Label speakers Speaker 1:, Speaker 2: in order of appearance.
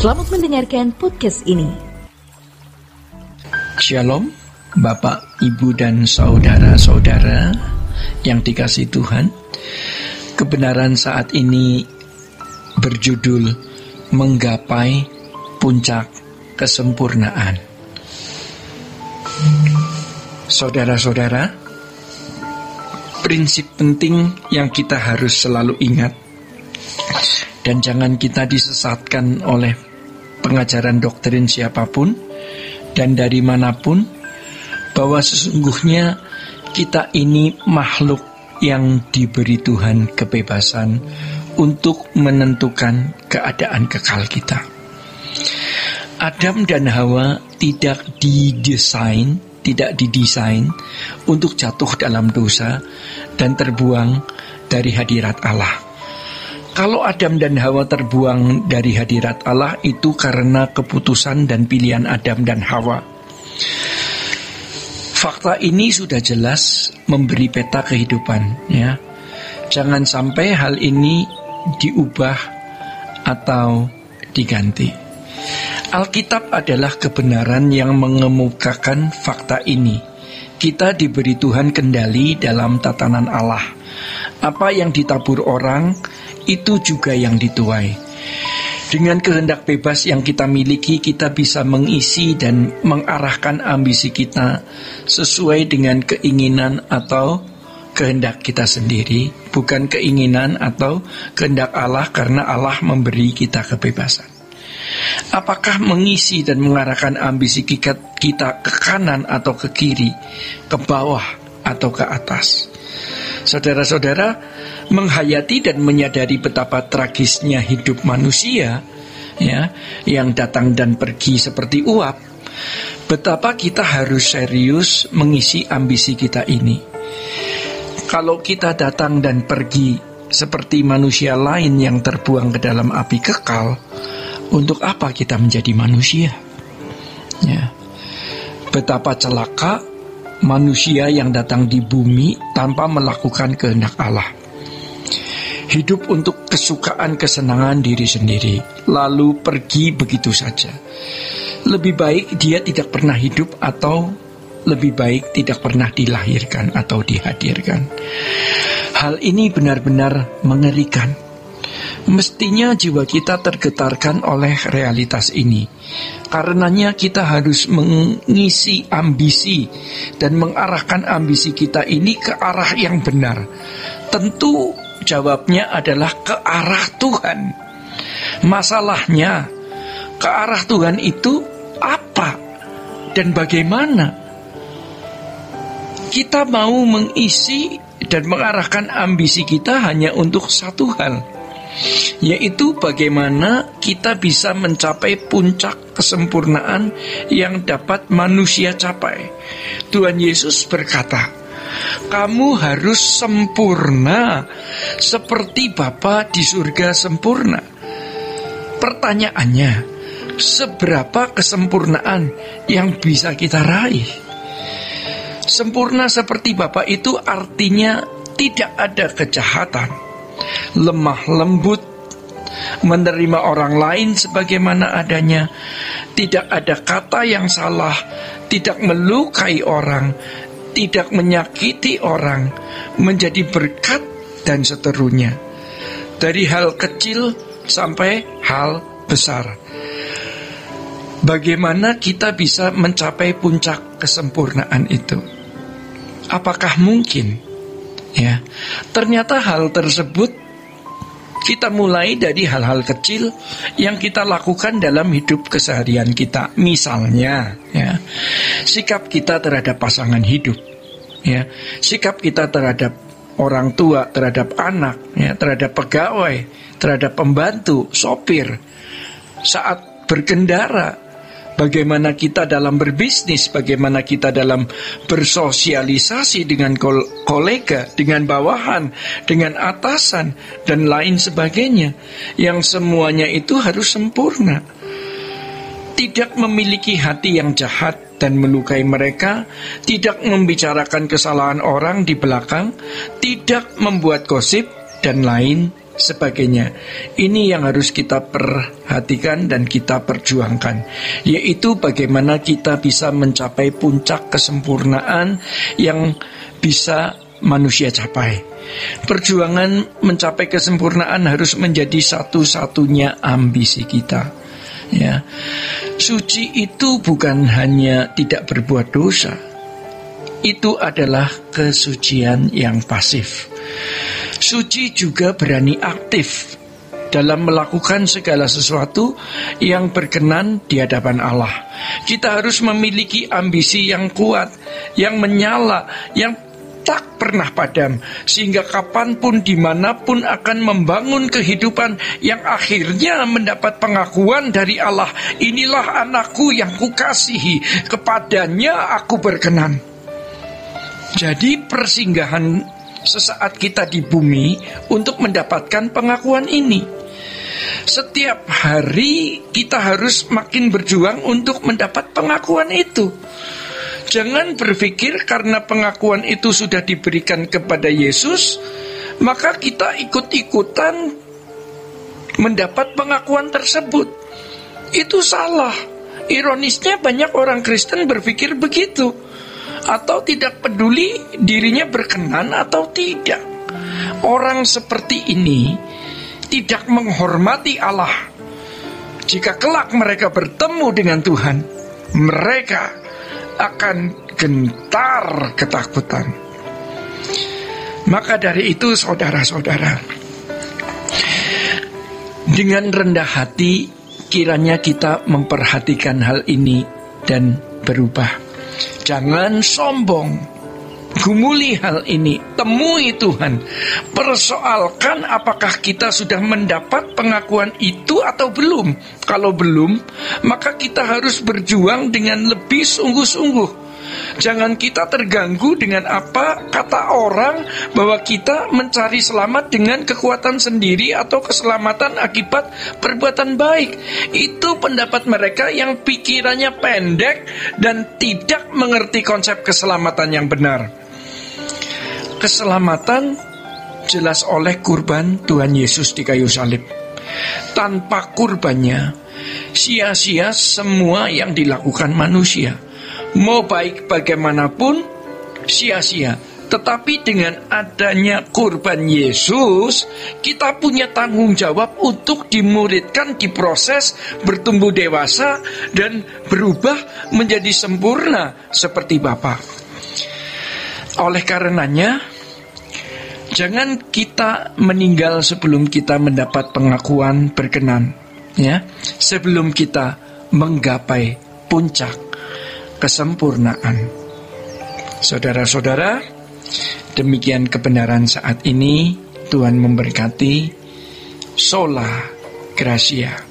Speaker 1: Selamat mendengarkan podcast ini.
Speaker 2: Shalom, Bapak, Ibu, dan saudara-saudara yang dikasihi Tuhan. Kebenaran saat ini berjudul Menggapai Puncak Kesempurnaan. Saudara-saudara, prinsip penting yang kita harus selalu ingat, dan jangan kita disesatkan oleh pengajaran doktrin siapapun dan dari manapun, bahwa sesungguhnya kita ini makhluk yang diberi Tuhan kebebasan untuk menentukan keadaan kekal kita. Adam dan Hawa tidak didesain untuk jatuh dalam dosa dan terbuang dari hadirat Allah. Kalau Adam dan Hawa terbuang dari hadirat Allah, itu karena keputusan dan pilihan Adam dan Hawa. Fakta ini sudah jelas memberi peta kehidupan, ya. Jangan sampai hal ini diubah atau diganti. Alkitab adalah kebenaran yang mengemukakan fakta ini. Kita diberi Tuhan kendali dalam tatanan Allah. Apa yang ditabur orang, itu juga yang dituai. Dengan kehendak bebas yang kita miliki, kita bisa mengisi dan mengarahkan ambisi kita sesuai dengan keinginan atau kehendak kita sendiri, bukan keinginan atau kehendak Allah, karena Allah memberi kita kebebasan. Apakah mengisi dan mengarahkan ambisi kita ke kanan atau ke kiri, ke bawah atau ke atas? Saudara-saudara, menghayati dan menyadari betapa tragisnya hidup manusia, ya, yang datang dan pergi seperti uap, betapa kita harus serius mengisi ambisi kita ini. Kalau kita datang dan pergi seperti manusia lain yang terbuang ke dalam api kekal, untuk apa kita menjadi manusia? Ya. Betapa celaka manusia yang datang di bumi tanpa melakukan kehendak Allah. Hidup untuk kesukaan kesenangan diri sendiri, lalu pergi begitu saja. Lebih baik dia tidak pernah hidup, atau lebih baik tidak pernah dilahirkan atau dihadirkan. Hal ini benar-benar mengerikan. Mestinya jiwa kita tergetarkan oleh realitas ini. Karenanya kita harus mengisi ambisi dan mengarahkan ambisi kita ini ke arah yang benar. Tentu jawabnya adalah ke arah Tuhan. Masalahnya, ke arah Tuhan itu apa dan bagaimana? Kita mau mengisi dan mengarahkan ambisi kita hanya untuk satu hal, yaitu bagaimana kita bisa mencapai puncak kesempurnaan yang dapat manusia capai. Tuhan Yesus berkata, kamu harus sempurna seperti Bapa di surga sempurna. Pertanyaannya, seberapa kesempurnaan yang bisa kita raih? Sempurna seperti Bapa itu artinya tidak ada kejahatan, lemah lembut, menerima orang lain sebagaimana adanya, tidak ada kata yang salah, tidak melukai orang, tidak menyakiti orang, menjadi berkat, dan seterusnya. Dari hal kecil sampai hal besar. Bagaimana kita bisa mencapai puncak kesempurnaan itu? Apakah mungkin? Ya, ternyata hal tersebut kita mulai dari hal-hal kecil yang kita lakukan dalam hidup keseharian kita. Misalnya, ya, sikap kita terhadap pasangan hidup, ya, sikap kita terhadap orang tua, terhadap anak, ya, terhadap pegawai, terhadap pembantu, sopir, saat berkendara. Bagaimana kita dalam berbisnis, bagaimana kita dalam bersosialisasi dengan kolega, dengan bawahan, dengan atasan, dan lain sebagainya. Yang semuanya itu harus sempurna. Tidak memiliki hati yang jahat dan melukai mereka, tidak membicarakan kesalahan orang di belakang, tidak membuat gosip, dan lain sebagainya. Ini yang harus kita perhatikan dan kita perjuangkan, yaitu bagaimana kita bisa mencapai puncak kesempurnaan yang bisa manusia capai. Perjuangan mencapai kesempurnaan harus menjadi satu-satunya ambisi kita. Ya, suci itu bukan hanya tidak berbuat dosa. Itu adalah kesucian yang pasif. Suci juga berani aktif dalam melakukan segala sesuatu yang berkenan di hadapan Allah. Kita harus memiliki ambisi yang kuat, yang menyala, yang tak pernah padam, sehingga kapanpun dimanapun akan membangun kehidupan yang akhirnya mendapat pengakuan dari Allah. Inilah anakku yang kukasihi, kepadanya aku berkenan. Jadi persinggahan sesaat kita di bumi untuk mendapatkan pengakuan ini. Setiap hari kita harus makin berjuang untuk mendapat pengakuan itu. Jangan berpikir karena pengakuan itu sudah diberikan kepada Yesus, maka kita ikut-ikutan mendapat pengakuan tersebut. Itu salah. Ironisnya banyak orang Kristen berpikir begitu, atau tidak peduli dirinya berkenan atau tidak. Orang seperti ini tidak menghormati Allah. Jika kelak mereka bertemu dengan Tuhan, mereka akan gentar ketakutan. Maka dari itu saudara-saudara, dengan rendah hati kiranya kita memperhatikan hal ini dan berubah. Jangan sombong, gumuli hal ini, temui Tuhan, persoalkan apakah kita sudah mendapat pengakuan itu atau belum. Kalau belum, maka kita harus berjuang dengan lebih sungguh-sungguh. Jangan kita terganggu dengan apa kata orang bahwa kita mencari selamat dengan kekuatan sendiri atau keselamatan akibat perbuatan baik. Itu pendapat mereka yang pikirannya pendek dan tidak mengerti konsep keselamatan yang benar. Keselamatan jelas oleh kurban Tuhan Yesus di kayu salib. Tanpa kurbannya, sia-sia semua yang dilakukan manusia. Mau baik bagaimanapun, sia-sia. Tetapi dengan adanya kurban Yesus, kita punya tanggung jawab untuk dimuridkan, diproses, bertumbuh dewasa, dan berubah menjadi sempurna seperti Bapa. Oleh karenanya, jangan kita meninggal sebelum kita mendapat pengakuan berkenan, ya, sebelum kita menggapai puncak kesempurnaan. Saudara-saudara, demikian kebenaran saat ini. Tuhan memberkati. Sola Gracia.